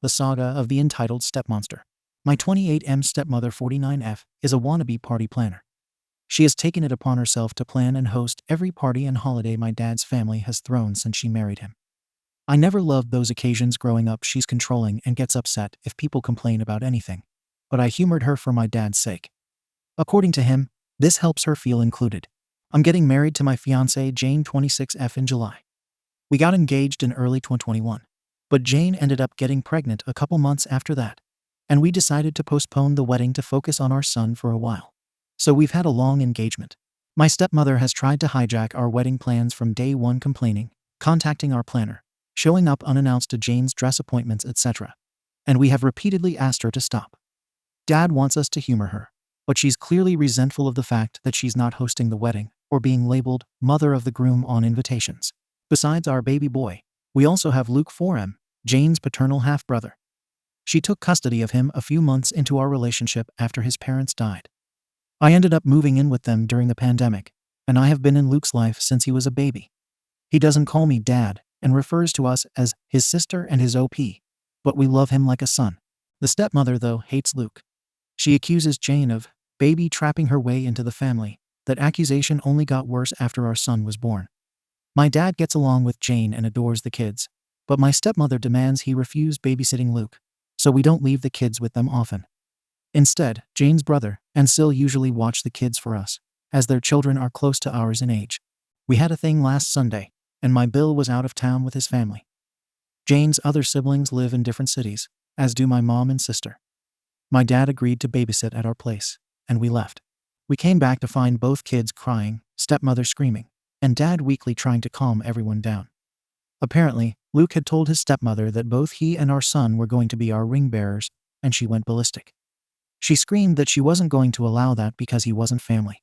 the saga of the entitled Stepmonster. My 28M stepmother 49F is a wannabe party planner. She has taken it upon herself to plan and host every party and holiday my dad's family has thrown since she married him. I never loved those occasions growing up. She's controlling and gets upset if people complain about anything. But I humored her for my dad's sake. According to him, this helps her feel included. I'm getting married to my fiancée Jane 26F in July. We got engaged in early 2021. But Jane ended up getting pregnant a couple months after that. And we decided to postpone the wedding to focus on our son for a while. So we've had a long engagement. My stepmother has tried to hijack our wedding plans from day one, complaining, contacting our planner, showing up unannounced to Jane's dress appointments, etc. And we have repeatedly asked her to stop. Dad wants us to humor her, but she's clearly resentful of the fact that she's not hosting the wedding or being labeled mother of the groom on invitations. Besides our baby boy, we also have Luke 4M, Jane's paternal half-brother. She took custody of him a few months into our relationship after his parents died. I ended up moving in with them during the pandemic, and I have been in Luke's life since he was a baby. He doesn't call me dad and refers to us as his sister and his OP, but we love him like a son. The stepmother, though, hates Luke. She accuses Jane of baby trapping her way into the family. That accusation only got worse after our son was born. My dad gets along with Jane and adores the kids, but my stepmother demands he refuse babysitting Luke, so we don't leave the kids with them often. Instead, Jane's brother and Sil usually watch the kids for us, as their children are close to ours in age. We had a thing last Sunday, and my Bill was out of town with his family. Jane's other siblings live in different cities, as do my mom and sister. My dad agreed to babysit at our place, and we left. We came back to find both kids crying, stepmother screaming, and dad weakly trying to calm everyone down. Apparently, Luke had told his stepmother that both he and our son were going to be our ring bearers, and she went ballistic. She screamed that she wasn't going to allow that because he wasn't family.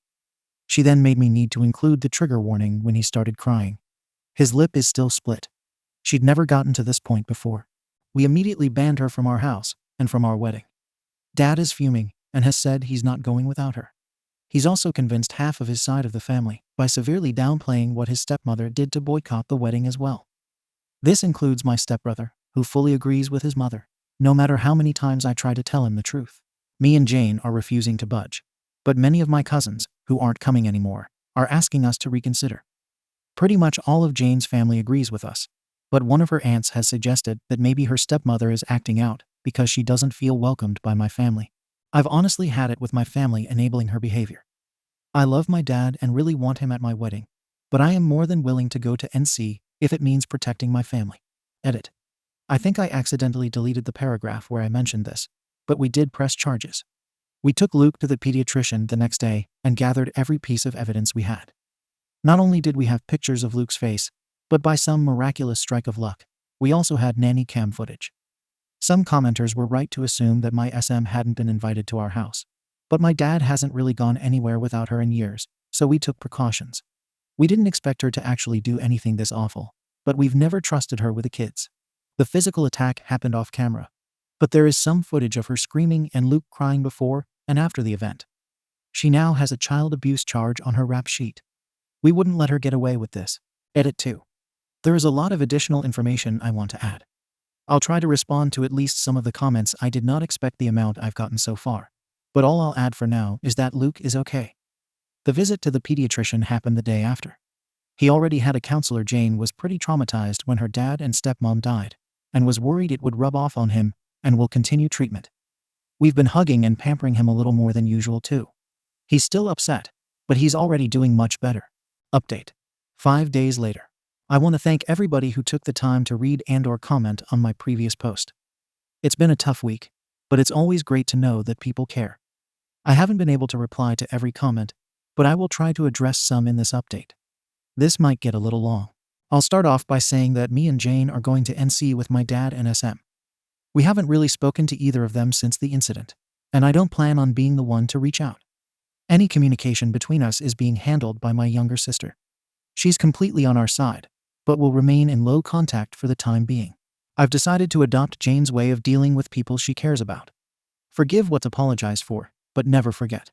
She then made me need to include the trigger warning when he started crying. His lip is still split. She'd never gotten to this point before. We immediately banned her from our house and from our wedding. Dad is fuming and has said he's not going without her. He's also convinced half of his side of the family by severely downplaying what his stepmother did to boycott the wedding as well. This includes my stepbrother, who fully agrees with his mother, no matter how many times I try to tell him the truth. Me and Jane are refusing to budge. But many of my cousins, who aren't coming anymore, are asking us to reconsider. Pretty much all of Jane's family agrees with us, but one of her aunts has suggested that maybe her stepmother is acting out because she doesn't feel welcomed by my family. I've honestly had it with my family enabling her behavior. I love my dad and really want him at my wedding, but I am more than willing to go to NC if it means protecting my family. Edit. I think I accidentally deleted the paragraph where I mentioned this, but we did press charges. We took Luke to the pediatrician the next day and gathered every piece of evidence we had. Not only did we have pictures of Luke's face, but by some miraculous strike of luck, we also had nanny cam footage. Some commenters were right to assume that my SM hadn't been invited to our house, but my dad hasn't really gone anywhere without her in years, so we took precautions. We didn't expect her to actually do anything this awful, but we've never trusted her with the kids. The physical attack happened off camera, but there is some footage of her screaming and Luke crying before and after the event. She now has a child abuse charge on her rap sheet. We wouldn't let her get away with this. Edit 2. There is a lot of additional information I want to add. I'll try to respond to at least some of the comments. I did not expect the amount I've gotten so far, but all I'll add for now is that Luke is okay. The visit to the pediatrician happened the day after. He already had a counselor. Jane was pretty traumatized when her dad and stepmom died, and was worried it would rub off on him and will continue treatment. We've been hugging and pampering him a little more than usual too. He's still upset, but he's already doing much better. Update. 5 days later. I want to thank everybody who took the time to read and/or comment on my previous post. It's been a tough week, but it's always great to know that people care. I haven't been able to reply to every comment, but I will try to address some in this update. This might get a little long. I'll start off by saying that me and Jane are going to NC with my dad and SM. We haven't really spoken to either of them since the incident, and I don't plan on being the one to reach out. Any communication between us is being handled by my younger sister. She's completely on our side, but will remain in low contact for the time being. I've decided to adopt Jane's way of dealing with people she cares about. Forgive what's apologized for, but never forget.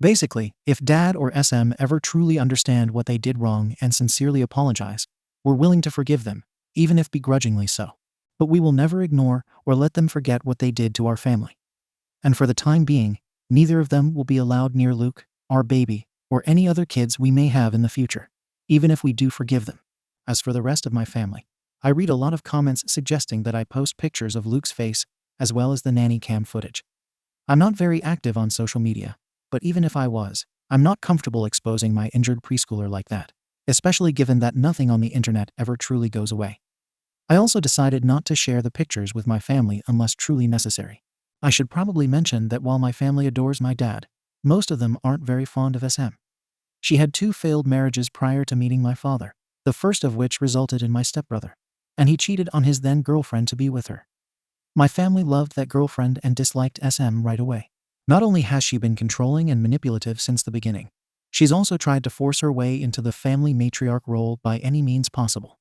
Basically, if Dad or SM ever truly understand what they did wrong and sincerely apologize, we're willing to forgive them, even if begrudgingly so. but we will never ignore or let them forget what they did to our family. And for the time being, neither of them will be allowed near Luke, our baby, or any other kids we may have in the future, even if we do forgive them. As for the rest of my family, I read a lot of comments suggesting that I post pictures of Luke's face as well as the nanny cam footage. I'm not very active on social media, but even if I was, I'm not comfortable exposing my injured preschooler like that, especially given that nothing on the internet ever truly goes away. I also decided not to share the pictures with my family unless truly necessary. I should probably mention that while my family adores my dad, most of them aren't very fond of SM. She had 2 failed marriages prior to meeting my father, the first of which resulted in my stepbrother, and he cheated on his then girlfriend to be with her. My family loved that girlfriend and disliked SM right away. Not only has she been controlling and manipulative since the beginning, she's also tried to force her way into the family matriarch role by any means possible.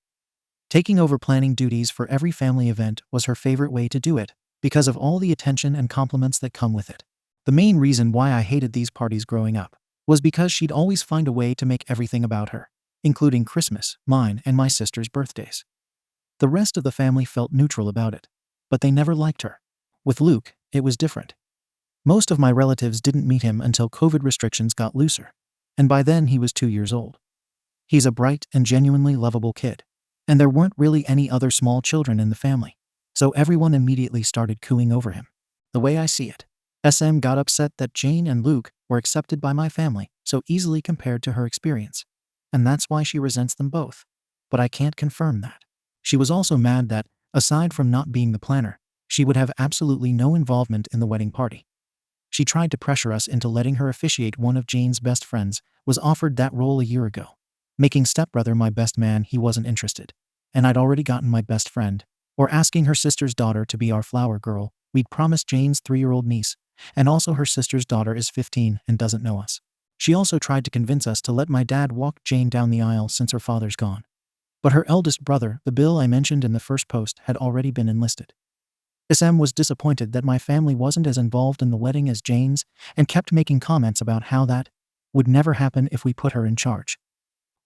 Taking over planning duties for every family event was her favorite way to do it, because of all the attention and compliments that come with it. The main reason why I hated these parties growing up was because she'd always find a way to make everything about her, including Christmas, mine, and my sister's birthdays. The rest of the family felt neutral about it, but they never liked her. With Luke, it was different. Most of my relatives didn't meet him until COVID restrictions got looser, and by then he was 2 years old. He's a bright and genuinely lovable kid, and there weren't really any other small children in the family, so everyone immediately started cooing over him. The way I see it, SM got upset that Jane and Luke were accepted by my family so easily compared to her experience, and that's why she resents them both. But I can't confirm that. She was also mad that, aside from not being the planner, she would have absolutely no involvement in the wedding party. She tried to pressure us into letting her officiate. One of Jane's best friends was offered that role a year ago. Making stepbrother my best man, he wasn't interested, and I'd already gotten my best friend, or asking her sister's daughter to be our flower girl. We'd promised Jane's 3-year-old niece, and also her sister's daughter is 15 and doesn't know us. She also tried to convince us to let my dad walk Jane down the aisle since her father's gone. But her eldest brother, the Bill I mentioned in the first post, had already been enlisted. SM was disappointed that my family wasn't as involved in the wedding as Jane's and kept making comments about how that would never happen if we put her in charge.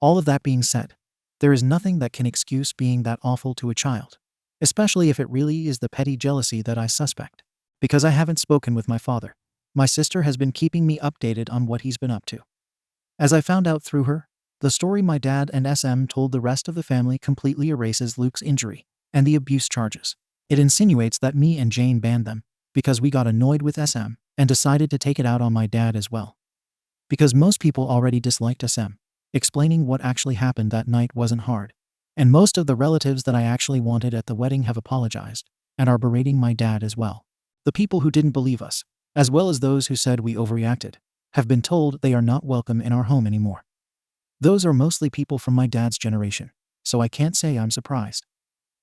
All of that being said, there is nothing that can excuse being that awful to a child, especially if it really is the petty jealousy that I suspect. Because I haven't spoken with my father, my sister has been keeping me updated on what he's been up to. As I found out through her, the story my dad and SM told the rest of the family completely erases Luke's injury and the abuse charges. It insinuates that me and Jane banned them because we got annoyed with SM and decided to take it out on my dad as well. Because most people already disliked SM, explaining what actually happened that night wasn't hard, and most of the relatives that I actually wanted at the wedding have apologized and are berating my dad as well. The people who didn't believe us, as well as those who said we overreacted, have been told they are not welcome in our home anymore. Those are mostly people from my dad's generation, so I can't say I'm surprised.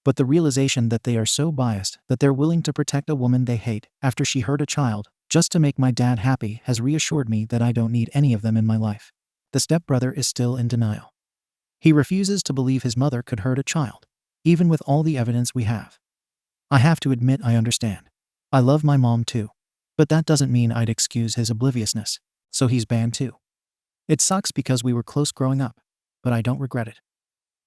But the realization that they are so biased that they're willing to protect a woman they hate after she hurt a child just to make my dad happy has reassured me that I don't need any of them in my life. The stepbrother is still in denial. He refuses to believe his mother could hurt a child, even with all the evidence we have. I have to admit I understand. I love my mom too, but that doesn't mean I'd excuse his obliviousness, so he's banned too. It sucks because we were close growing up, but I don't regret it.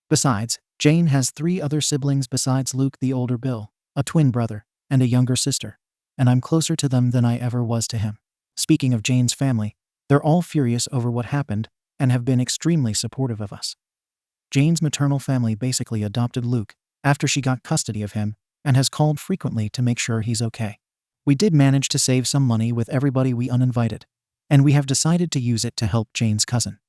Besides, Jane has 3 other siblings besides Luke the older Bill, a twin brother, and a younger sister, and I'm closer to them than I ever was to him. Speaking of Jane's family, they're all furious over what happened and have been extremely supportive of us. Jane's maternal family basically adopted Luke after she got custody of him and has called frequently to make sure he's okay. We did manage to save some money with everybody we uninvited, and we have decided to use it to help Jane's cousin.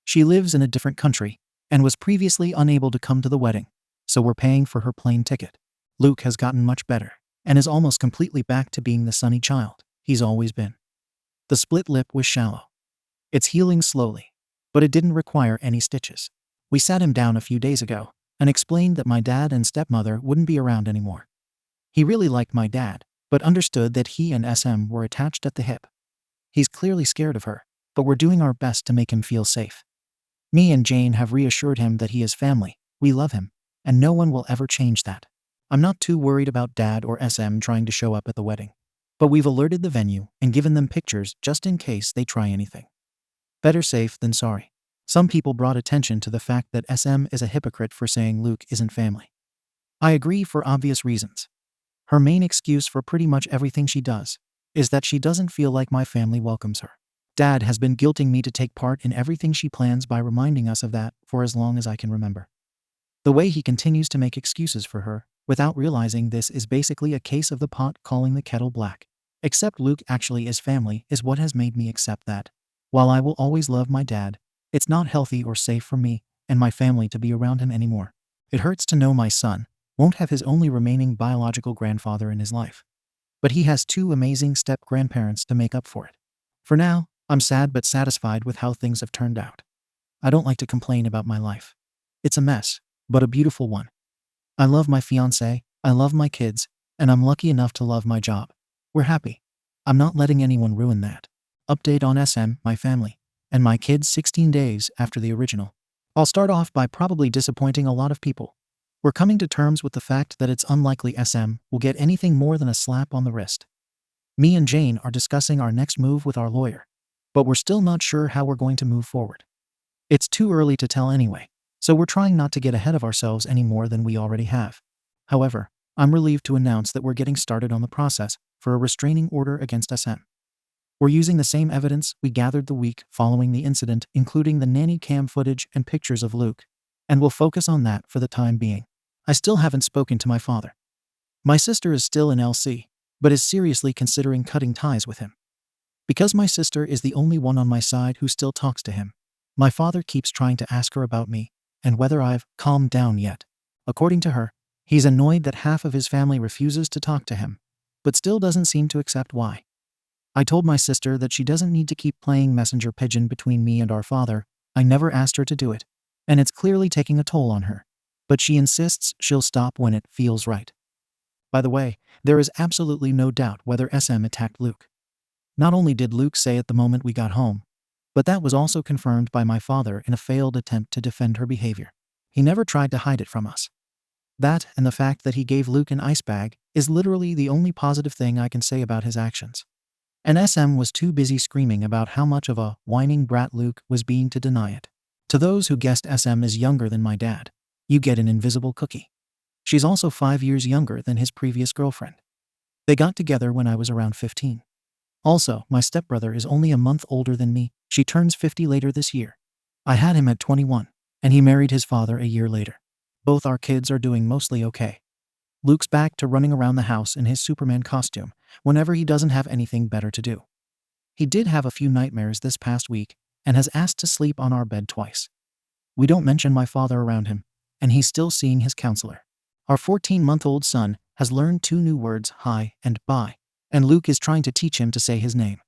She lives in a different country and was previously unable to come to the wedding, so we're paying for her plane ticket. Luke has gotten much better and is almost completely back to being the sunny child he's always been. The split lip was shallow. It's healing slowly, but it didn't require any stitches. We sat him down a few days ago and explained that my dad and stepmother wouldn't be around anymore. He really liked my dad, but understood that he and SM were attached at the hip. He's clearly scared of her, but we're doing our best to make him feel safe. Me and Jane have reassured him that he is family, we love him, and no one will ever change that. I'm not too worried about Dad or SM trying to show up at the wedding, but we've alerted the venue and given them pictures just in case they try anything. Better safe than sorry. Some people brought attention to the fact that SM is a hypocrite for saying Luke isn't family. I agree for obvious reasons. Her main excuse for pretty much everything she does is that she doesn't feel like my family welcomes her. Dad has been guilting me to take part in everything she plans by reminding us of that for as long as I can remember. The way he continues to make excuses for her, without realizing this is basically a case of the pot calling the kettle black. Except Luke actually is family is what has made me accept that. While I will always love my dad, it's not healthy or safe for me and my family to be around him anymore. It hurts to know my son won't have his only remaining biological grandfather in his life. But he has 2 amazing step-grandparents to make up for it. For now, I'm sad but satisfied with how things have turned out. I don't like to complain about my life. It's a mess, but a beautiful one. I love my fiancé, I love my kids, and I'm lucky enough to love my job. We're happy. I'm not letting anyone ruin that. Update on SM, my family, and my kids 16 days after the original. I'll start off by probably disappointing a lot of people. We're coming to terms with the fact that it's unlikely SM will get anything more than a slap on the wrist. Me and Jane are discussing our next move with our lawyer, but we're still not sure how we're going to move forward. It's too early to tell anyway, so we're trying not to get ahead of ourselves any more than we already have. However, I'm relieved to announce that we're getting started on the process for a restraining order against SM. We're using the same evidence we gathered the week following the incident, including the nanny cam footage and pictures of Luke, and we'll focus on that for the time being. I still haven't spoken to my father. My sister is still in LC, but is seriously considering cutting ties with him. Because my sister is the only one on my side who still talks to him, my father keeps trying to ask her about me and whether I've calmed down yet. According to her, he's annoyed that half of his family refuses to talk to him, but still doesn't seem to accept why. I told my sister that she doesn't need to keep playing messenger pigeon between me and our father. I never asked her to do it, and it's clearly taking a toll on her. But she insists she'll stop when it feels right. By the way, there is absolutely no doubt whether SM attacked Luke. Not only did Luke say it the moment we got home, but that was also confirmed by my father in a failed attempt to defend her behavior. He never tried to hide it from us. That and the fact that he gave Luke an ice bag is literally the only positive thing I can say about his actions. And SM was too busy screaming about how much of a whining brat Luke was being to deny it. To those who guessed SM is younger than my dad, you get an invisible cookie. She's also 5 years younger than his previous girlfriend. They got together when I was around 15. Also, my stepbrother is only a month older than me. She turns 50 later this year. I had him at 21, and he married his father a year later. Both our kids are doing mostly okay. Luke's back to running around the house in his Superman costume whenever he doesn't have anything better to do. He did have a few nightmares this past week and has asked to sleep on our bed twice. We don't mention my father around him, and he's still seeing his counselor. Our 14-month-old son has learned 2 new words, hi and bye, and Luke is trying to teach him to say his name.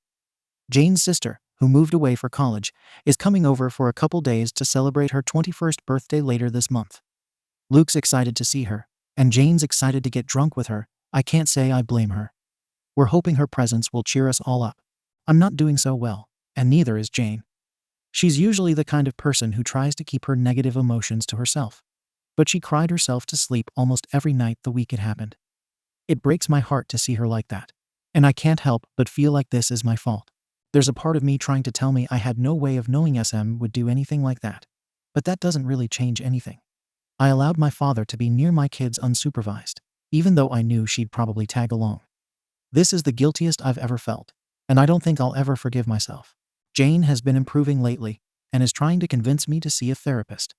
Jane's sister, who moved away for college, is coming over for a couple days to celebrate her 21st birthday later this month. Luke's excited to see her, and Jane's excited to get drunk with her. I can't say I blame her. We're hoping her presence will cheer us all up. I'm not doing so well, and neither is Jane. She's usually the kind of person who tries to keep her negative emotions to herself, but she cried herself to sleep almost every night the week it happened. It breaks my heart to see her like that, and I can't help but feel like this is my fault. There's a part of me trying to tell me I had no way of knowing SM would do anything like that, but that doesn't really change anything. I allowed my father to be near my kids unsupervised, even though I knew she'd probably tag along. This is the guiltiest I've ever felt, and I don't think I'll ever forgive myself. Jane has been improving lately and is trying to convince me to see a therapist.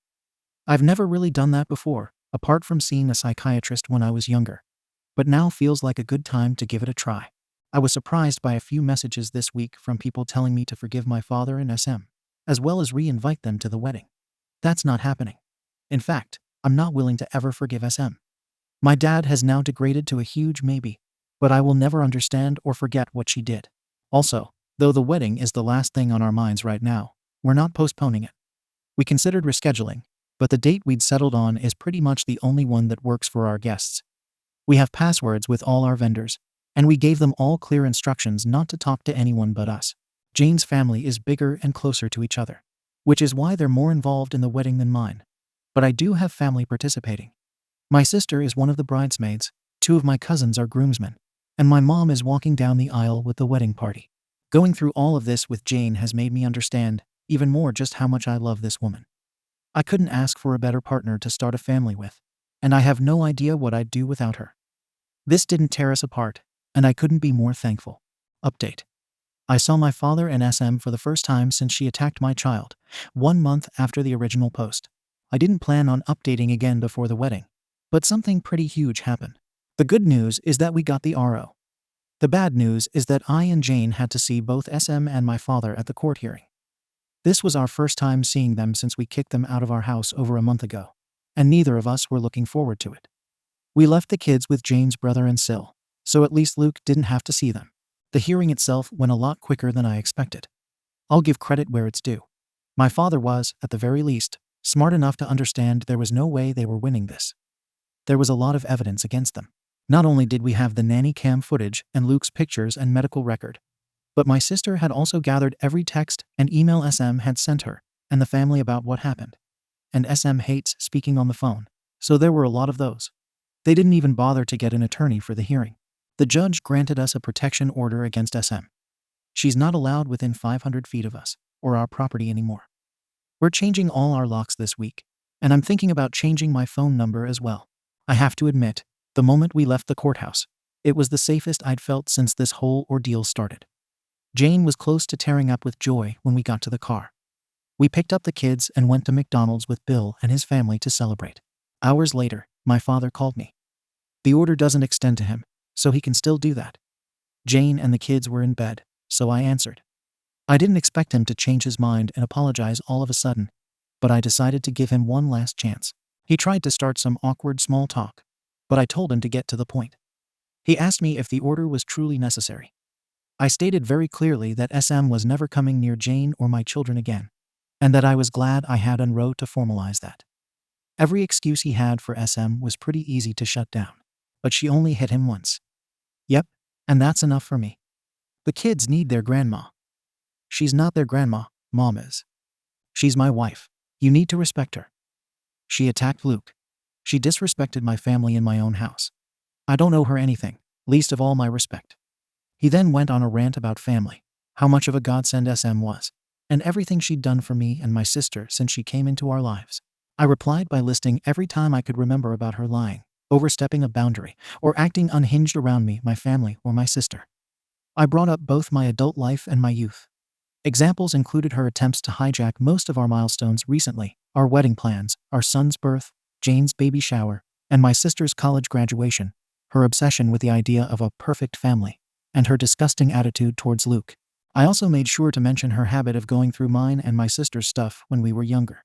I've never really done that before, apart from seeing a psychiatrist when I was younger, but now feels like a good time to give it a try. I was surprised by a few messages this week from people telling me to forgive my father and SM, as well as re-invite them to the wedding. That's not happening. In fact, I'm not willing to ever forgive SM. My dad has now degraded to a huge maybe, but I will never understand or forget what she did. Also, though the wedding is the last thing on our minds right now, we're not postponing it. We considered rescheduling, but the date we'd settled on is pretty much the only one that works for our guests. We have passwords with all our vendors, and we gave them all clear instructions not to talk to anyone but us. Jane's family is bigger and closer to each other, which is why they're more involved in the wedding than mine. But I do have family participating. My sister is one of the bridesmaids, 2 of my cousins are groomsmen, and my mom is walking down the aisle with the wedding party. Going through all of this with Jane has made me understand even more just how much I love this woman. I couldn't ask for a better partner to start a family with. and I have no idea what I'd do without her. This didn't tear us apart, and I couldn't be more thankful. Update. I saw my father and SM for the first time since she attacked my child, 1 month after the original post. I didn't plan on updating again before the wedding, but something pretty huge happened. The good news is that we got the RO. The bad news is that I and Jane had to see both SM and my father at the court hearing. This was our first time seeing them since we kicked them out of our house over a month ago, and neither of us were looking forward to it. We left the kids with Jane's brother and Syl, so at least Luke didn't have to see them. The hearing itself went a lot quicker than I expected. I'll give credit where it's due. My father was, at the very least, smart enough to understand there was no way they were winning this. There was a lot of evidence against them. Not only did we have the nanny cam footage and Luke's pictures and medical record, but my sister had also gathered every text and email SM had sent her and the family about what happened. And SM hates speaking on the phone, so there were a lot of those. They didn't even bother to get an attorney for the hearing. The judge granted us a protection order against SM. She's not allowed within 500 feet of us or our property anymore. We're changing all our locks this week, and I'm thinking about changing my phone number as well. I have to admit, the moment we left the courthouse, it was the safest I'd felt since this whole ordeal started. Jane was close to tearing up with joy when we got to the car. We picked up the kids and went to McDonald's with Bill and his family to celebrate. Hours later, my father called me. The order doesn't extend to him, so he can still do that. Jane and the kids were in bed, so I answered. I didn't expect him to change his mind and apologize all of a sudden, but I decided to give him one last chance. He tried to start some awkward small talk, but I told him to get to the point. He asked me if the order was truly necessary. I stated very clearly that SM was never coming near Jane or my children again, and that I was glad I had an RO to formalize that. Every excuse he had for SM was pretty easy to shut down, but she only hit him once. Yep, and that's enough for me. The kids need their grandma. She's not their grandma, Mom is. She's my wife. You need to respect her. She attacked Luke. She disrespected my family in my own house. I don't owe her anything, least of all my respect. He then went on a rant about family, how much of a godsend SM was, and everything she'd done for me and my sister since she came into our lives. I replied by listing every time I could remember about her lying, overstepping a boundary, or acting unhinged around me, my family, or my sister. I brought up both my adult life and my youth. Examples included her attempts to hijack most of our milestones recently, our wedding plans, our son's birth, Jane's baby shower, and my sister's college graduation, her obsession with the idea of a perfect family, and her disgusting attitude towards Luke. I also made sure to mention her habit of going through mine and my sister's stuff when we were younger.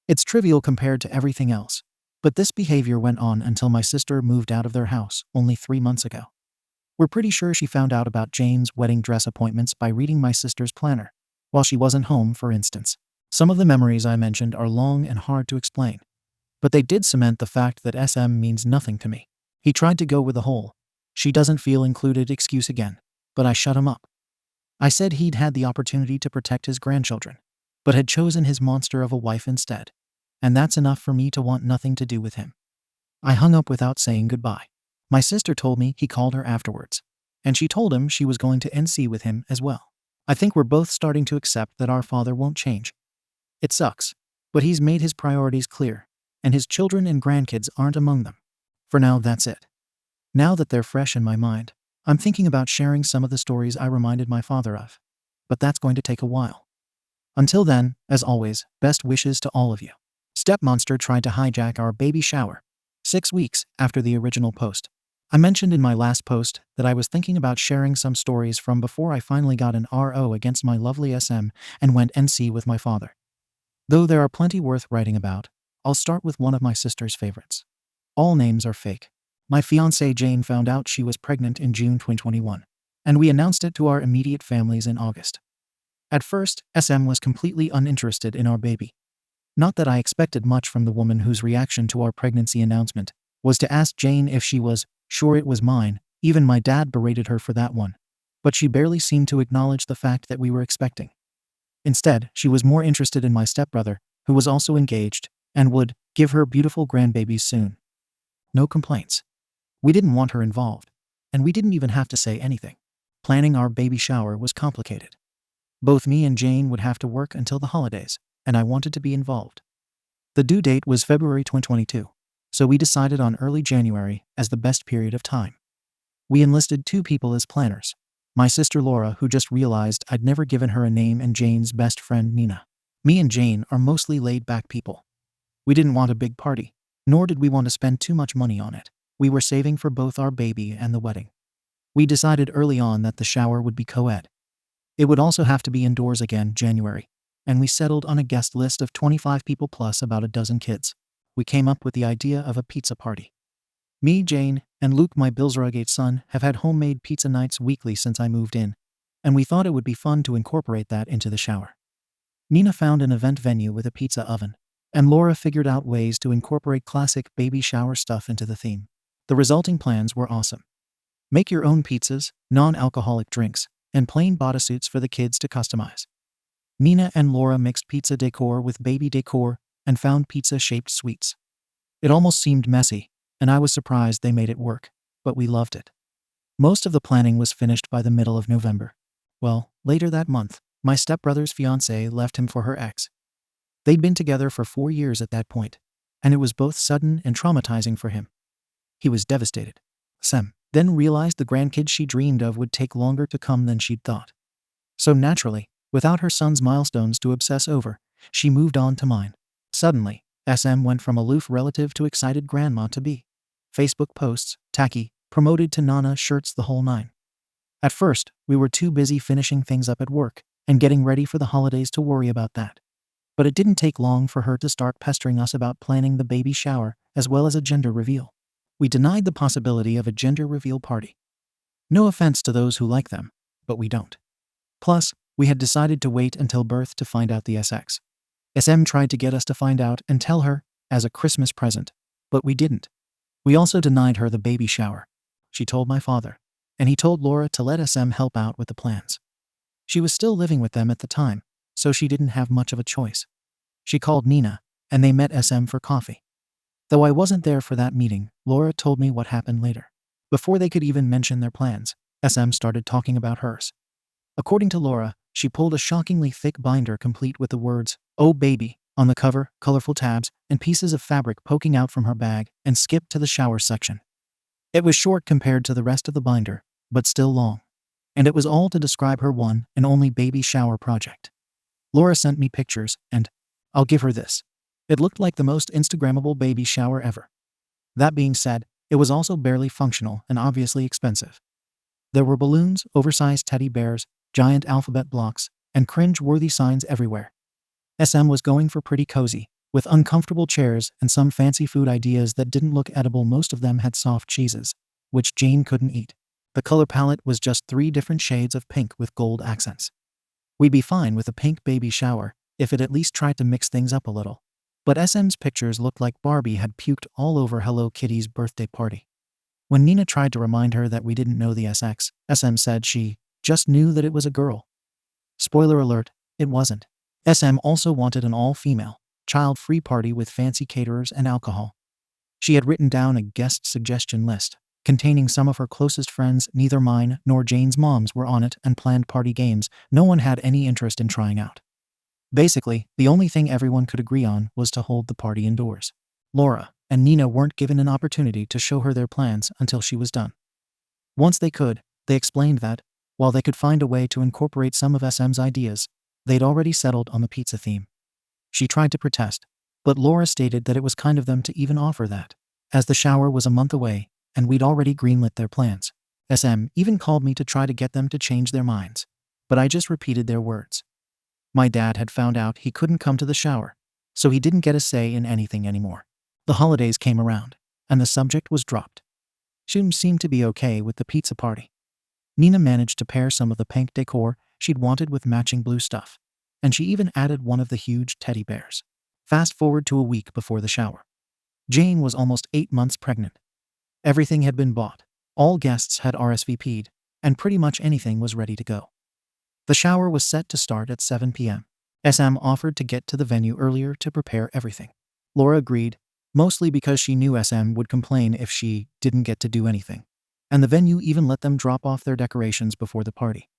It's trivial compared to everything else, but this behavior went on until my sister moved out of their house only 3 months ago. We're pretty sure she found out about Jane's wedding dress appointments by reading my sister's planner, while she wasn't home, for instance. Some of the memories I mentioned are long and hard to explain, but they did cement the fact that SM means nothing to me. He tried to go with the whole "she doesn't feel included" excuse again, but I shut him up. I said he'd had the opportunity to protect his grandchildren, but had chosen his monster of a wife instead, and that's enough for me to want nothing to do with him. I hung up without saying goodbye. My sister told me he called her afterwards, and she told him she was going to NC with him as well. I think we're both starting to accept that our father won't change. It sucks, but he's made his priorities clear, and his children and grandkids aren't among them. For now, that's it. Now that they're fresh in my mind, I'm thinking about sharing some of the stories I reminded my father of, but that's going to take a while. Until then, as always, best wishes to all of you. Stepmonster tried to hijack our baby shower 6 weeks after the original post. I mentioned in my last post that I was thinking about sharing some stories from before I finally got an RO against my lovely SM and went NC with my father. Though there are plenty worth writing about, I'll start with one of my sister's favorites. All names are fake. My fiancée Jane found out she was pregnant in June 2021, and we announced it to our immediate families in August. At first, SM was completely uninterested in our baby. Not that I expected much from the woman whose reaction to our pregnancy announcement was to ask Jane if she was sure it was mine. Even my dad berated her for that one, but she barely seemed to acknowledge the fact that we were expecting. Instead, she was more interested in my stepbrother, who was also engaged, and would give her beautiful grandbabies soon. No complaints. We didn't want her involved, and we didn't even have to say anything. Planning our baby shower was complicated. Both me and Jane would have to work until the holidays, and I wanted to be involved. The due date was February 2022, so we decided on early January as the best period of time. We enlisted 2 people as planners. My sister Laura, who just realized I'd never given her a name, and Jane's best friend Nina. Me and Jane are mostly laid-back people. We didn't want a big party, nor did we want to spend too much money on it. We were saving for both our baby and the wedding. We decided early on that the shower would be co-ed. It would also have to be indoors again, January, and we settled on a guest list of 25 people plus about a dozen kids. We came up with the idea of a pizza party. Me, Jane, and Luke, my Bilzerugate son, have had homemade pizza nights weekly since I moved in, and we thought it would be fun to incorporate that into the shower. Nina found an event venue with a pizza oven, and Laura figured out ways to incorporate classic baby shower stuff into the theme. The resulting plans were awesome. Make your own pizzas, non-alcoholic drinks, and plain bodysuits for the kids to customize. Nina and Laura mixed pizza decor with baby decor and found pizza-shaped sweets. It almost seemed messy, and I was surprised they made it work, but we loved it. Most of the planning was finished by the middle of November. Well, later that month, my stepbrother's fiancée left him for her ex. They'd been together for 4 years at that point, and it was both sudden and traumatizing for him. He was devastated. Sam then realized the grandkids she dreamed of would take longer to come than she'd thought. So naturally, without her son's milestones to obsess over, she moved on to mine. Suddenly, SM went from aloof relative to excited grandma to be. Facebook posts, tacky, promoted to Nana shirts, the whole nine. At first, we were too busy finishing things up at work and getting ready for the holidays to worry about that. But it didn't take long for her to start pestering us about planning the baby shower as well as a gender reveal. We denied the possibility of a gender reveal party. No offense to those who like them, but we don't. Plus, we had decided to wait until birth to find out the SX. SM tried to get us to find out and tell her as a Christmas present, but we didn't. We also denied her the baby shower. She told my father, and he told Laura to let SM help out with the plans. She was still living with them at the time, so she didn't have much of a choice. She called Nina, and they met SM for coffee. Though I wasn't there for that meeting, Laura told me what happened later. Before they could even mention their plans, SM started talking about hers. According to Laura, she pulled a shockingly thick binder complete with the words, "Oh baby," on the cover, colorful tabs, and pieces of fabric poking out from her bag, and skipped to the shower section. It was short compared to the rest of the binder, but still long. And it was all to describe her one and only baby shower project. Laura sent me pictures, and I'll give her this. It looked like the most Instagrammable baby shower ever. That being said, it was also barely functional and obviously expensive. There were balloons, oversized teddy bears, giant alphabet blocks, and cringe-worthy signs everywhere. SM was going for pretty cozy, with uncomfortable chairs and some fancy food ideas that didn't look edible. Most of them had soft cheeses, which Jane couldn't eat. The color palette was just 3 different shades of pink with gold accents. We'd be fine with a pink baby shower if it at least tried to mix things up a little. But SM's pictures looked like Barbie had puked all over Hello Kitty's birthday party. When Nina tried to remind her that we didn't know the SX, SM said she just knew that it was a girl. Spoiler alert, it wasn't. SM also wanted an all-female, child-free party with fancy caterers and alcohol. She had written down a guest suggestion list, containing some of her closest friends. Neither mine nor Jane's moms were on it, and planned party games no one had any interest in trying out. Basically, the only thing everyone could agree on was to hold the party indoors. Laura and Nina weren't given an opportunity to show her their plans until she was done. Once they could, they explained that, while they could find a way to incorporate some of SM's ideas, they'd already settled on the pizza theme. She tried to protest, but Laura stated that it was kind of them to even offer that, as the shower was a month away and we'd already greenlit their plans. SM even called me to try to get them to change their minds, but I just repeated their words. My dad had found out he couldn't come to the shower, so he didn't get a say in anything anymore. The holidays came around, and the subject was dropped. She seemed to be okay with the pizza party. Nina managed to pair some of the pink decor she'd wanted with matching blue stuff, and she even added one of the huge teddy bears. Fast forward to a week before the shower. Jane was almost 8 months pregnant. Everything had been bought, all guests had RSVP'd, and pretty much anything was ready to go. The shower was set to start at 7 p.m. SM offered to get to the venue earlier to prepare everything. Laura agreed, mostly because she knew SM would complain if she didn't get to do anything, and the venue even let them drop off their decorations before the party.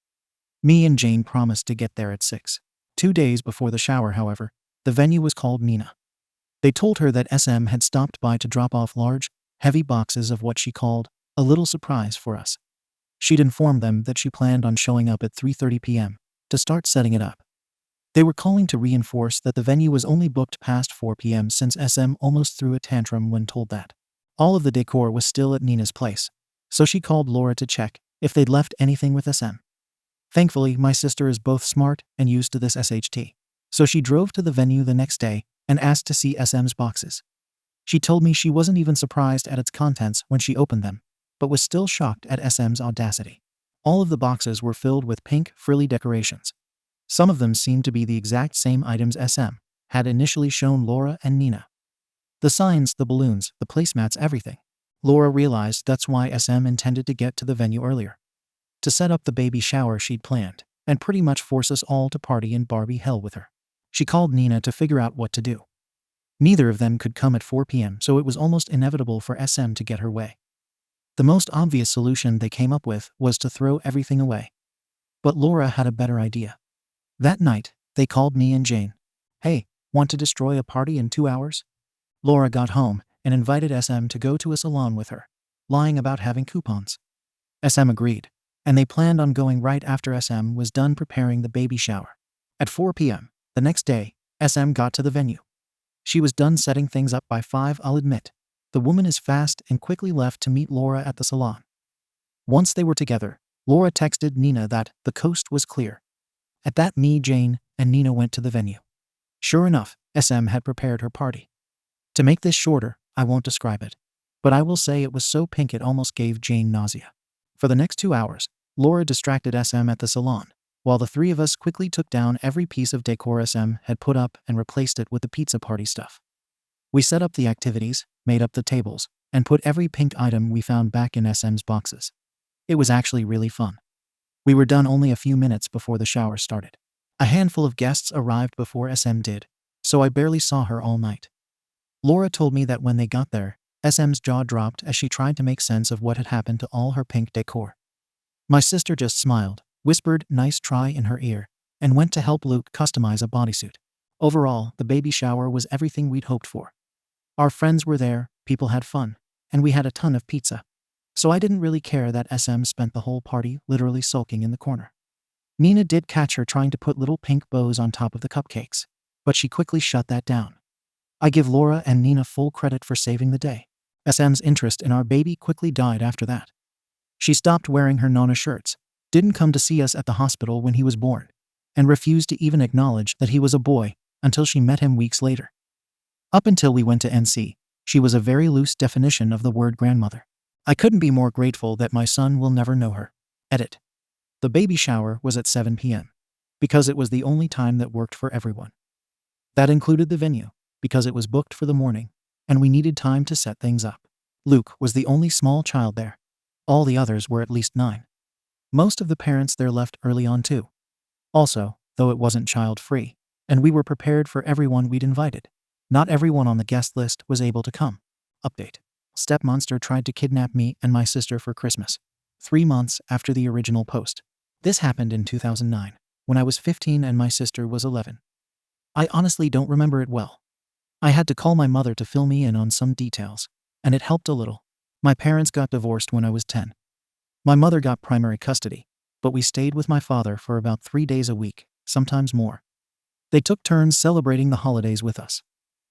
Me and Jane promised to get there at 6. 2 days before the shower, however, the venue was called Nina. They told her that SM had stopped by to drop off large, heavy boxes of what she called a little surprise for us. She'd informed them that she planned on showing up at 3:30 p.m. to start setting it up. They were calling to reinforce that the venue was only booked past 4 p.m. since SM almost threw a tantrum when told that all of the decor was still at Nina's place, so she called Laura to check if they'd left anything with SM. Thankfully, my sister is both smart and used to this SHT, so she drove to the venue the next day and asked to see SM's boxes. She told me she wasn't even surprised at its contents when she opened them, but was still shocked at SM's audacity. All of the boxes were filled with pink, frilly decorations. Some of them seemed to be the exact same items SM had initially shown Laura and Nina. The signs, the balloons, the placemats, everything. Laura realized that's why SM intended to get to the venue earlier, to set up the baby shower she'd planned, and pretty much force us all to party in Barbie hell with her. She called Nina to figure out what to do. Neither of them could come at 4 p.m., so it was almost inevitable for SM to get her way. The most obvious solution they came up with was to throw everything away. But Laura had a better idea. That night, they called me and Jane. "Hey, want to destroy a party in 2 hours?" Laura got home and invited SM to go to a salon with her, lying about having coupons. SM agreed, and they planned on going right after SM was done preparing the baby shower. At 4 p.m. the next day, SM got to the venue. She was done setting things up by 5, I'll admit. The woman is fast and quickly left to meet Laura at the salon. Once they were together, Laura texted Nina that the coast was clear. At that, me, Jane, and Nina went to the venue. Sure enough, SM had prepared her party. To make this shorter, I won't describe it, but I will say it was so pink it almost gave Jane nausea. For the next 2 hours, Laura distracted SM at the salon, while the three of us quickly took down every piece of decor SM had put up and replaced it with the pizza party stuff. We set up the activities, made up the tables, and put every pink item we found back in SM's boxes. It was actually really fun. We were done only a few minutes before the shower started. A handful of guests arrived before SM did, so I barely saw her all night. Laura told me that when they got there, SM's jaw dropped as she tried to make sense of what had happened to all her pink decor. My sister just smiled, whispered "nice try" in her ear, and went to help Luke customize a bodysuit. Overall, the baby shower was everything we'd hoped for. Our friends were there, people had fun, and we had a ton of pizza. So I didn't really care that SM spent the whole party literally sulking in the corner. Nina did catch her trying to put little pink bows on top of the cupcakes, but she quickly shut that down. I give Laura and Nina full credit for saving the day. SM's interest in our baby quickly died after that. She stopped wearing her Nana shirts, didn't come to see us at the hospital when he was born, and refused to even acknowledge that he was a boy until she met him weeks later. Up until we went to NC, she was a very loose definition of the word grandmother. I couldn't be more grateful that my son will never know her. Edit. The baby shower was at 7 p.m. because it was the only time that worked for everyone. That included the venue, because it was booked for the morning, and we needed time to set things up. Luke was the only small child there. All the others were at least 9. Most of the parents there left early on too. Also, though it wasn't child-free, and we were prepared for everyone we'd invited, not everyone on the guest list was able to come. Update. Stepmonster tried to kidnap me and my sister for Christmas, 3 months after the original post. This happened in 2009, when I was 15 and my sister was 11. I honestly don't remember it well. I had to call my mother to fill me in on some details, and it helped a little. My parents got divorced when I was 10. My mother got primary custody, but we stayed with my father for about 3 days a week, sometimes more. They took turns celebrating the holidays with us.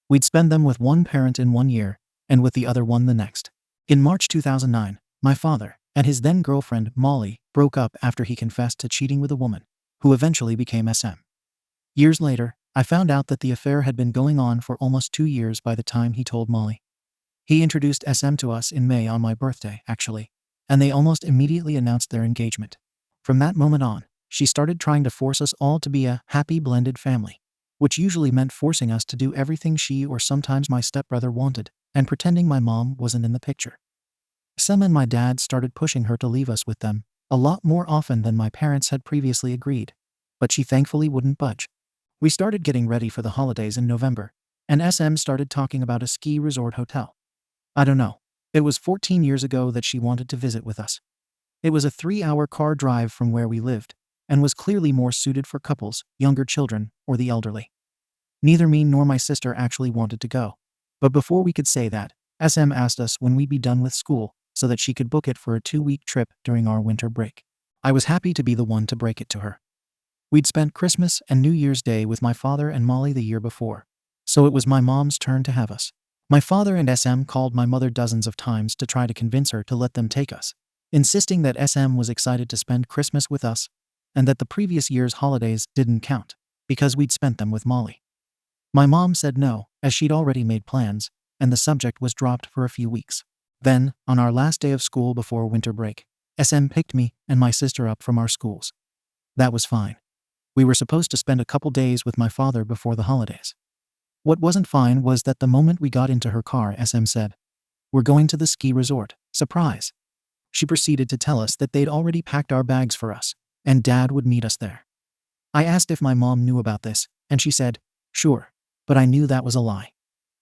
We'd spend them with one parent in 1 year, and with the other one the next. In March 2009, my father and his then-girlfriend, Molly, broke up after he confessed to cheating with a woman, who eventually became SM. Years later, I found out that the affair had been going on for almost 2 years by the time he told Molly. He introduced SM to us in May on my birthday, actually, and they almost immediately announced their engagement. From that moment on, she started trying to force us all to be a happy blended family, which usually meant forcing us to do everything she or sometimes my stepbrother wanted, and pretending my mom wasn't in the picture. SM and my dad started pushing her to leave us with them, a lot more often than my parents had previously agreed, but she thankfully wouldn't budge. We started getting ready for the holidays in November, and SM started talking about a ski resort hotel. I don't know. It was 14 years ago that she wanted to visit with us. It was a 3-hour car drive from where we lived, and was clearly more suited for couples, younger children, or the elderly. Neither me nor my sister actually wanted to go, But before we could say that, SM asked us when we'd be done with school so that she could book it for a 2-week trip during our winter break. I was happy to be the one to break it to her. We'd spent Christmas and New Year's Day with my father and Molly the year before, so it was my mom's turn to have us. My father and SM called my mother dozens of times to try to convince her to let them take us, insisting that SM was excited to spend Christmas with us and that the previous year's holidays didn't count because we'd spent them with Molly. My mom said no, as she'd already made plans, and the subject was dropped for a few weeks. Then, on our last day of school before winter break, SM picked me and my sister up from our schools. That was fine. We were supposed to spend a couple days with my father before the holidays. What wasn't fine was that the moment we got into her car, SM said, "We're going to the ski resort. Surprise." She proceeded to tell us that they'd already packed our bags for us, and Dad would meet us there. I asked if my mom knew about this, and she said, "Sure," but I knew that was a lie.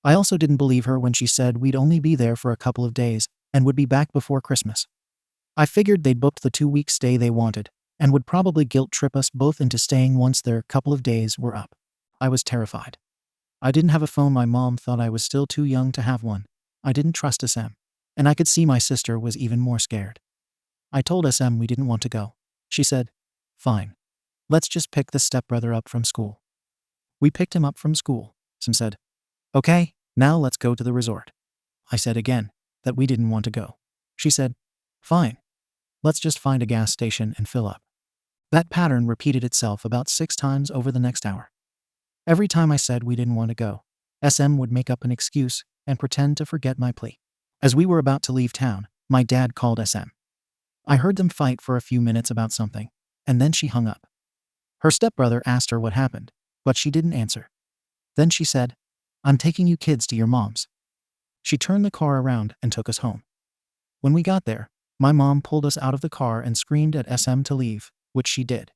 I also didn't believe her when she said we'd only be there for a couple of days and would be back before Christmas. I figured they'd booked the 2-week stay they wanted and would probably guilt trip us both into staying once their couple of days were up. I was terrified. I didn't have a phone. My mom thought I was still too young to have one. I didn't trust SM, and I could see my sister was even more scared. I told SM we didn't want to go. She said, "Fine. Let's just pick the stepbrother up from school." We picked him up from school. SM said, "Okay, now let's go to the resort." I said again that we didn't want to go. She said, "Fine. Let's just find a gas station and fill up." That pattern repeated itself about 6 times over the next hour. Every time I said we didn't want to go, SM would make up an excuse and pretend to forget my plea. As we were about to leave town, my dad called SM. I heard them fight for a few minutes about something, and then she hung up. Her stepbrother asked her what happened, but she didn't answer. Then she said, "I'm taking you kids to your mom's." She turned the car around and took us home. When we got there, my mom pulled us out of the car and screamed at SM to leave, which she did.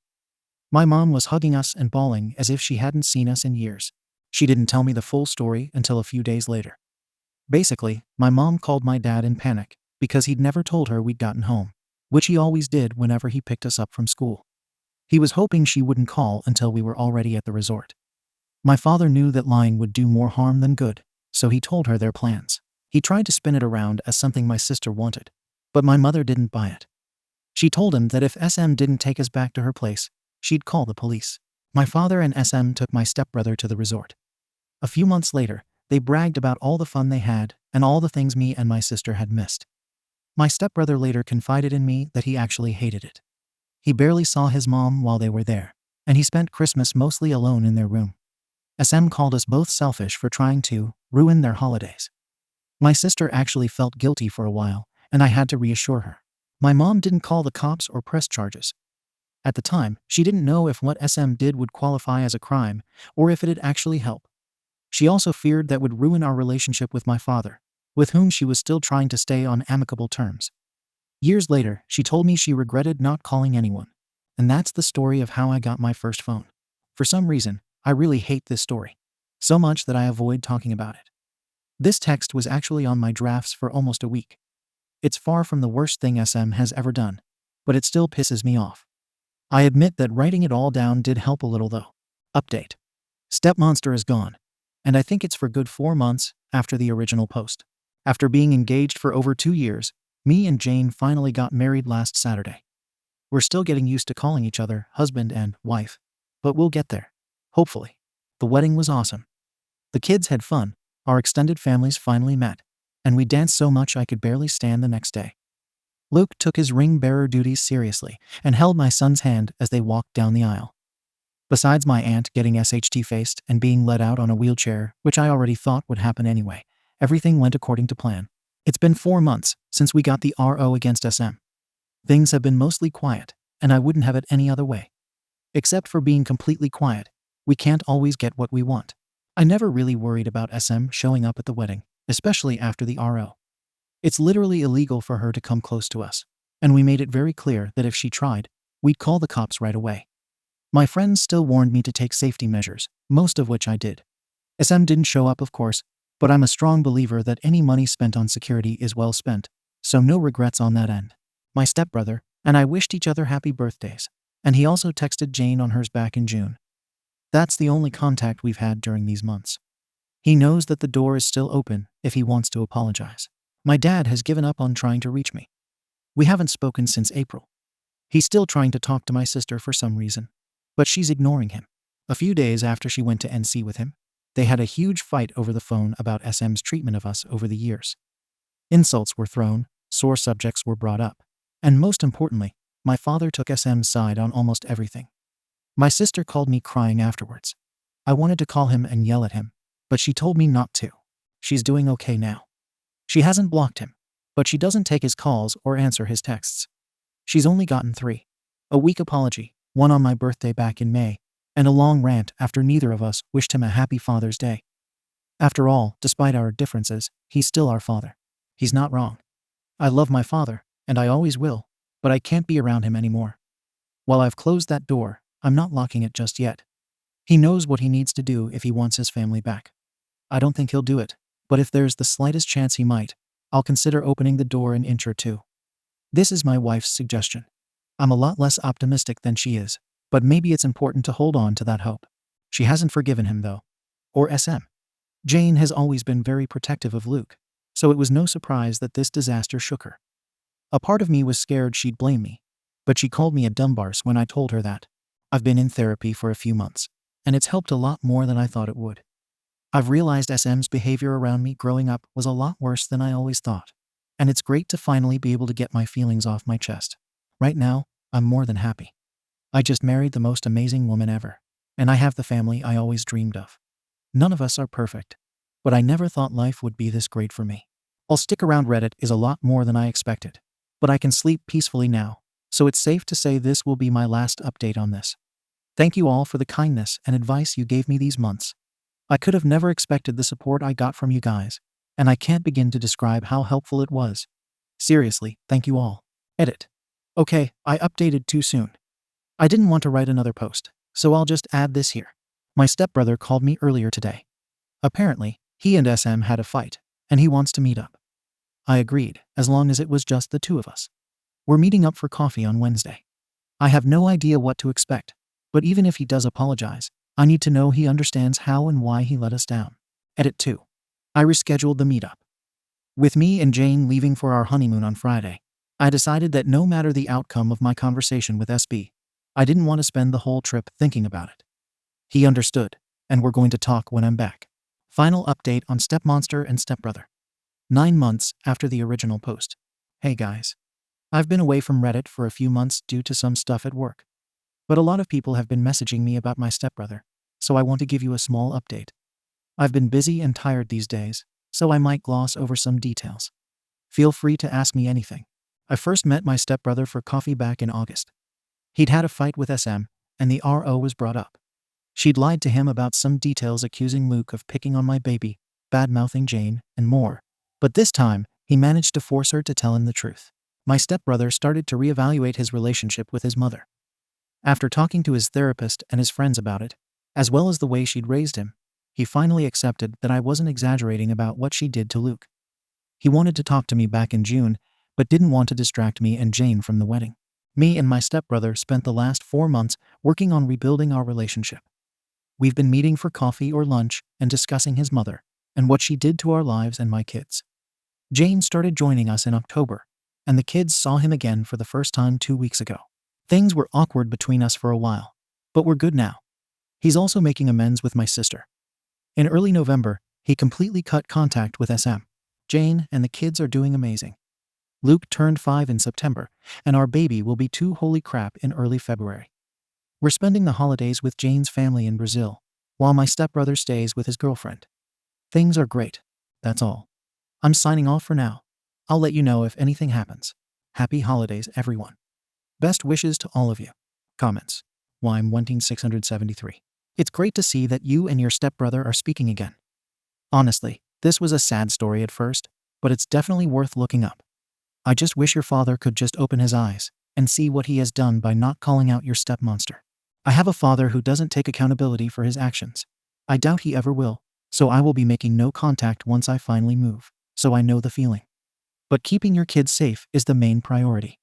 My mom was hugging us and bawling as if she hadn't seen us in years. She didn't tell me the full story until a few days later. Basically, my mom called my dad in panic because he'd never told her we'd gotten home, which he always did whenever he picked us up from school. He was hoping she wouldn't call until we were already at the resort. My father knew that lying would do more harm than good, so he told her their plans. He tried to spin it around as something my sister wanted, but my mother didn't buy it. She told him that if SM didn't take us back to her place, she'd call the police. My father and SM took my stepbrother to the resort. A few months later, they bragged about all the fun they had and all the things me and my sister had missed. My stepbrother later confided in me that he actually hated it. He barely saw his mom while they were there, and he spent Christmas mostly alone in their room. SM called us both selfish for trying to ruin their holidays. My sister actually felt guilty for a while, and I had to reassure her. My mom didn't call the cops or press charges. At the time, she didn't know if what SM did would qualify as a crime or if it'd actually help. She also feared that would ruin our relationship with my father, with whom she was still trying to stay on amicable terms. Years later, she told me she regretted not calling anyone. And that's the story of how I got my first phone. For some reason, I really hate this story. So much that I avoid talking about it. This text was actually on my drafts for almost a week. It's far from the worst thing SM has ever done, but it still pisses me off. I admit that writing it all down did help a little though. Update. Stepmonster is gone, and I think it's for good 4 months after the original post. After being engaged for over 2 years, me and Jane finally got married last Saturday. We're still getting used to calling each other husband and wife, but we'll get there. Hopefully. The wedding was awesome. The kids had fun, our extended families finally met, and we danced so much I could barely stand the next day. Luke took his ring bearer duties seriously and held my son's hand as they walked down the aisle. Besides my aunt getting SHT-faced and being let out on a wheelchair, which I already thought would happen anyway, everything went according to plan. It's been 4 months since we got the RO against SM. Things have been mostly quiet, and I wouldn't have it any other way. Except for being completely quiet, we can't always get what we want. I never really worried about SM showing up at the wedding, especially after the RO. It's literally illegal for her to come close to us, and we made it very clear that if she tried, we'd call the cops right away. My friends still warned me to take safety measures, most of which I did. SM didn't show up, of course, but I'm a strong believer that any money spent on security is well spent, so no regrets on that end. My stepbrother and I wished each other happy birthdays, and he also texted Jane on hers back in June. That's the only contact we've had during these months. He knows that the door is still open if he wants to apologize. My dad has given up on trying to reach me. We haven't spoken since April. He's still trying to talk to my sister for some reason, but she's ignoring him. A few days after she went to NC with him, they had a huge fight over the phone about SM's treatment of us over the years. Insults were thrown, sore subjects were brought up, and most importantly, my father took SM's side on almost everything. My sister called me crying afterwards. I wanted to call him and yell at him, but she told me not to. She's doing okay now. She hasn't blocked him, but she doesn't take his calls or answer his texts. She's only gotten 3. A weak apology, one on my birthday back in May, and a long rant after neither of us wished him a happy Father's Day. After all, despite our differences, he's still our father. He's not wrong. I love my father, and I always will, but I can't be around him anymore. While I've closed that door, I'm not locking it just yet. He knows what he needs to do if he wants his family back. I don't think he'll do it, but if there's the slightest chance he might, I'll consider opening the door an inch or two. This is my wife's suggestion. I'm a lot less optimistic than she is, but maybe it's important to hold on to that hope. She hasn't forgiven him though. Or SM. Jane has always been very protective of Luke, so it was no surprise that this disaster shook her. A part of me was scared she'd blame me, but she called me a dumbarse when I told her that. I've been in therapy for a few months, and it's helped a lot more than I thought it would. I've realized SM's behavior around me growing up was a lot worse than I always thought, and it's great to finally be able to get my feelings off my chest. Right now, I'm more than happy. I just married the most amazing woman ever, and I have the family I always dreamed of. None of us are perfect, but I never thought life would be this great for me. I'll stick around Reddit is a lot more than I expected, but I can sleep peacefully now, so it's safe to say this will be my last update on this. Thank you all for the kindness and advice you gave me these months. I could have never expected the support I got from you guys, and I can't begin to describe how helpful it was. Seriously, thank you all. Edit. Okay, I updated too soon. I didn't want to write another post, so I'll just add this here. My stepbrother called me earlier today. Apparently, he and SM had a fight, and he wants to meet up. I agreed, as long as it was just the two of us. We're meeting up for coffee on Wednesday. I have no idea what to expect, but even if he does apologize, I need to know he understands how and why he let us down. Edit 2. I rescheduled the meetup. With me and Jane leaving for our honeymoon on Friday, I decided that no matter the outcome of my conversation with SB, I didn't want to spend the whole trip thinking about it. He understood, and we're going to talk when I'm back. Final update on Stepmonster and Stepbrother. 9 months after the original post. Hey guys. I've been away from Reddit for a few months due to some stuff at work. But a lot of people have been messaging me about my stepbrother, so I want to give you a small update. I've been busy and tired these days, so I might gloss over some details. Feel free to ask me anything. I first met my stepbrother for coffee back in August. He'd had a fight with SM, and the RO was brought up. She'd lied to him about some details, accusing Luke of picking on my baby, bad-mouthing Jane, and more. But this time, he managed to force her to tell him the truth. My stepbrother started to reevaluate his relationship with his mother. After talking to his therapist and his friends about it, as well as the way she'd raised him, he finally accepted that I wasn't exaggerating about what she did to Luke. He wanted to talk to me back in June, but didn't want to distract me and Jane from the wedding. Me and my stepbrother spent the last 4 months working on rebuilding our relationship. We've been meeting for coffee or lunch and discussing his mother and what she did to our lives and my kids. Jane started joining us in October, and the kids saw him again for the first time 2 weeks ago. Things were awkward between us for a while, but we're good now. He's also making amends with my sister. In early November, he completely cut contact with SM. Jane and the kids are doing amazing. Luke turned 5 in September, and our baby will be 2 holy crap in early February. We're spending the holidays with Jane's family in Brazil, while my stepbrother stays with his girlfriend. Things are great. That's all. I'm signing off for now. I'll let you know if anything happens. Happy holidays, everyone. Best wishes to all of you. Comments. Wime Wenting 673. It's great to see that you and your stepbrother are speaking again. Honestly, this was a sad story at first, but it's definitely worth looking up. I just wish your father could just open his eyes and see what he has done by not calling out your stepmonster. I have a father who doesn't take accountability for his actions. I doubt he ever will, so I will be making no contact once I finally move, so I know the feeling. But keeping your kids safe is the main priority.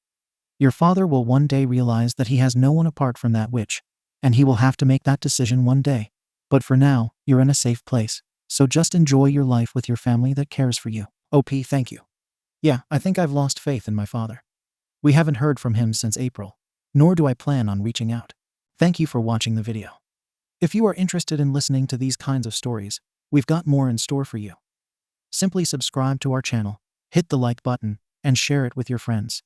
Your father will one day realize that he has no one apart from that witch, and he will have to make that decision one day. But for now, you're in a safe place, So just enjoy your life with your family that cares for you. OP, thank you. Yeah, I think I've lost faith in my father. We haven't heard from him since April, nor do I plan on reaching out. Thank you for watching the video. If you are interested in listening to these kinds of stories, we've got more in store for you. Simply subscribe to our channel, hit the like button, and share it with your friends.